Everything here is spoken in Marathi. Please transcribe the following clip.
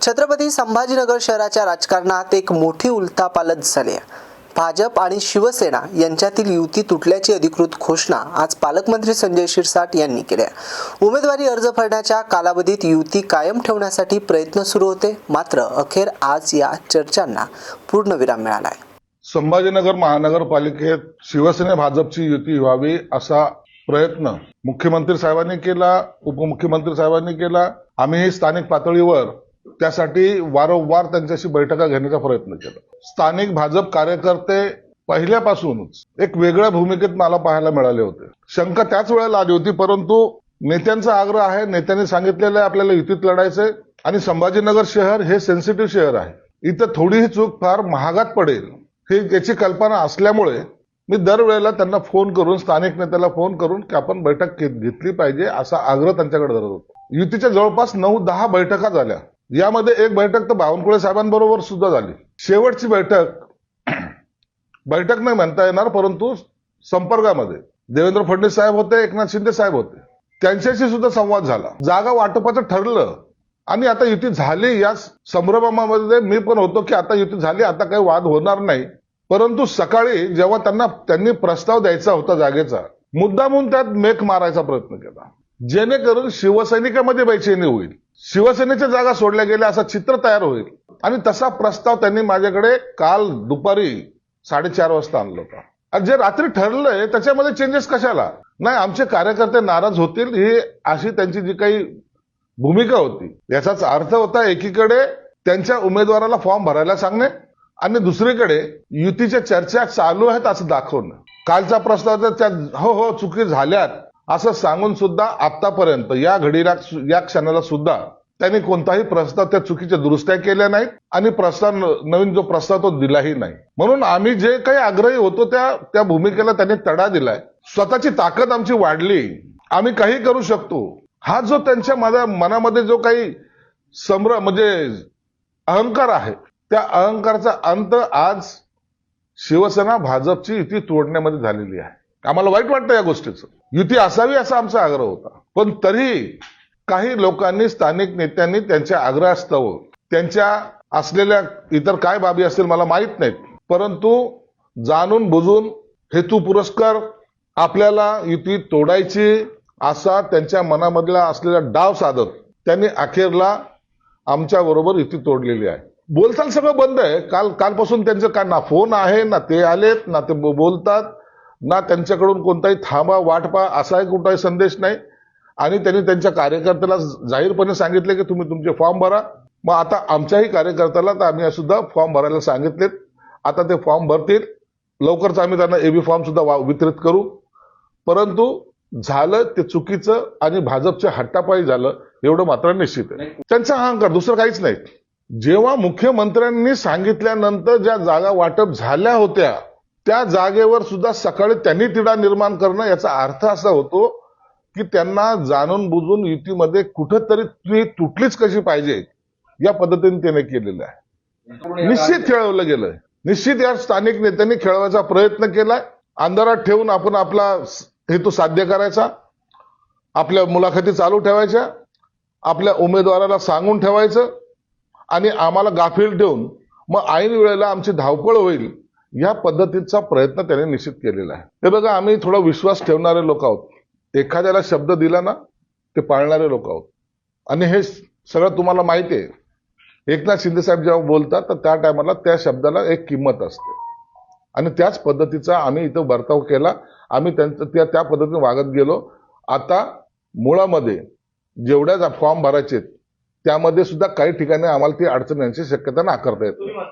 छत्रपती संभाजीनगर शहराच्या राजकारणात एक मोठी उलथापालथ झाली आहे। भाजप आणि शिवसेना यांच्यातील युती तुटल्याची अधिकृत घोषणा आज पालकमंत्री संजय शिरसाट यांनी केली आहे। उमेदवारी अर्ज भरण्याच्या कालावधीत युती कायम ठेवण्यासाठी प्रयत्न सुरू होते, मात्र अखेर आज या चर्चांना पूर्णविराम मिळाला आहे। संभाजीनगर महानगरपालिकेत शिवसेना भाजपची युती व्हावी असा प्रयत्न मुख्यमंत्री साहेबांनी केला, उपमुख्यमंत्री साहेबांनी केला। आम्ही स्थानिक पातळीवर त्यासाठी वारंवार त्यांच्याशी बैठका घेण्याचा प्रयत्न केला। स्थानिक भाजप कार्यकर्ते पहिल्यापासूनच एक वेगळ्या भूमिकेत मला पाहायला मिळाले होते। शंका त्याच वेळेला आली होती, परंतु नेत्यांचा आग्रह आहे, नेत्यांनी सांगितलेलं आहे आपल्याला युतीत लढायचंय आणि संभाजीनगर शहर हे सेन्सिटिव्ह शहर आहे, इथं थोडीही चूक फार महागात पडेल ही याची कल्पना असल्यामुळे मी दरवेळेला त्यांना फोन करून, स्थानिक नेत्याला फोन करून की आपण बैठक घेतली पाहिजे असा आग्रह त्यांच्याकडे धरत होतो। युतीच्या जवळपास 9-10 बैठका झाल्या। यामध्ये एक बैठक तर बावनकुळे साहेबांबरोबर सुद्धा झाली। शेवटची बैठक नाही म्हणता येणार, परंतु संपर्कामध्ये देवेंद्र फडणवीस साहेब होते, एकनाथ शिंदे साहेब होते, त्यांच्याशी सुद्धा संवाद झाला। जागा वाटपाचं ठरलं आणि आता युती झाली या संभ्रमामध्ये मी पण होतो की आता युती झाली, आता काही वाद होणार नाही। परंतु सकाळी जेव्हा त्यांनी प्रस्ताव द्यायचा होता जागेचा, मुद्दामून त्यात मेख मारायचा प्रयत्न केला, जेणेकरून शिवसैनिकांमध्ये बेचैनी होईल, शिवसेनेच्या जागा सोडल्या गेल्या असं चित्र तयार होईल। आणि तसा प्रस्ताव त्यांनी माझ्याकडे काल दुपारी 4:30 वाजता आणला होता। आणि जे रात्री ठरलंय त्याच्यामध्ये चेंजेस कशाला? नाही, आमचे कार्यकर्ते नाराज होतील ही अशी त्यांची जी काही भूमिका होती। याचाच अर्थ होता एकीकडे त्यांच्या उमेदवाराला फॉर्म भरायला सांगणे आणि दुसरीकडे युतीच्या चर्चा चालू आहेत असं दाखवणं। कालचा प्रस्ताव तर त्या हो चुकी झाल्यात असं सांगून सुद्धा आतापर्यंत या घडीला, या क्षणाला सुद्धा त्यांनी कोणताही प्रस्ताव त्या चुकीच्या दुरुस्त्या केल्या नाहीत आणि नवीन जो प्रस्ताव तो दिलाही नाही। म्हणून आम्ही जे काही आग्रही होतो त्या भूमिकेला त्यांनी तडा दिलाय। स्वतःची ताकद आमची वाढली, आम्ही काही करू शकतो हा जो त्यांच्या मनामध्ये जो काही म्हणजे अहंकार आहे, त्या अहंकाराचा अंत आज शिवसेना भाजपची युती तोडण्यामध्ये झालेली आहे। आम्हाला वाईट वाटतं या गोष्टीचं। युती असावी असा आमचा आग्रह होता, पण तरी काही लोकांनी, स्थानिक नेत्यांनी त्यांच्या आग्रहास्तव, त्यांच्या असलेल्या इतर काय बाबी असतील मला माहित नाहीत, परंतु जाणून बुजून हेतू पुरस्कार आपल्याला युती तोडायची असा त्यांच्या मनामधला असलेला डाव साधत त्यांनी अखेरला आमच्या बरोबर युती तोडलेली आहे। बोलचाल सगळं बंद आहे। कालपासून त्यांचं काय ना फोन आहे, ना ते आलेत, ना ते बोलतात, ना त्यांच्याकडून कोणताही थांबा वाटपा असाही कुठलाही संदेश नाही। आणि त्यांनी त्यांच्या कार्यकर्त्याला जाहीरपणे सांगितले की तुम्ही तुमचे फॉर्म भरा। मग आता आमच्याही कार्यकर्त्याला तर आम्ही सुद्धा फॉर्म भरायला सांगितलेत, आता ते फॉर्म भरतील। लवकरच आम्ही त्यांना एबी फॉर्म सुद्धा वितरित करू। परंतु झालं ते चुकीचं आणि भाजपच्या हट्टापायी झालं एवढं मात्र निश्चित आहे। त्यांचा अहंकार, दुसरं काहीच नाही। जेव्हा मुख्यमंत्र्यांनी सांगितल्यानंतर ज्या जागा वाटप झाल्या होत्या त्या जागेवर सुद्धा सकाळी त्यांनी तिढा निर्माण करणं, याचा अर्थ असा होतो की त्यांना जाणून बुजून युतीमध्ये कुठंतरी ती तुटलीच कशी पाहिजे या पद्धतीने त्याने केलेलं आहे। निश्चित खेळवलं गेलंय, निश्चित या स्थानिक नेत्यांनी खेळवायचा प्रयत्न केलाय। अंधारात ठेवून आपण आपला हेतू साध्य करायचा, आपल्या मुलाखती चालू ठेवायच्या, आपल्या उमेदवाराला सांगून ठेवायचं आणि आम्हाला गाफील ठेवून मग ऐन वेळेला आमची धावपळ होईल या पद्धतीचा प्रयत्न त्याने निश्चित केलेला आहे। हे बघा, आम्ही थोडा विश्वास ठेवणारे लोक आहोत, एखाद्याला शब्द दिला ना ते पाळणारे लोक आहोत। आणि हे सगळं तुम्हाला माहिती आहे, एकनाथ शिंदे साहेब जेव्हा बोलतात तर त्या टायमाला त्या शब्दाला एक किंमत असते आणि त्याच पद्धतीचा आम्ही इथं बर्ताव केला। आम्ही त्या पद्धतीने वागत गेलो। आता मुळामध्ये जेवढ्या फॉर्म भरायचे त्यामध्ये सुद्धा काही ठिकाणी आम्हाला ती अडचण येण्याची शक्यता नाकारता येते।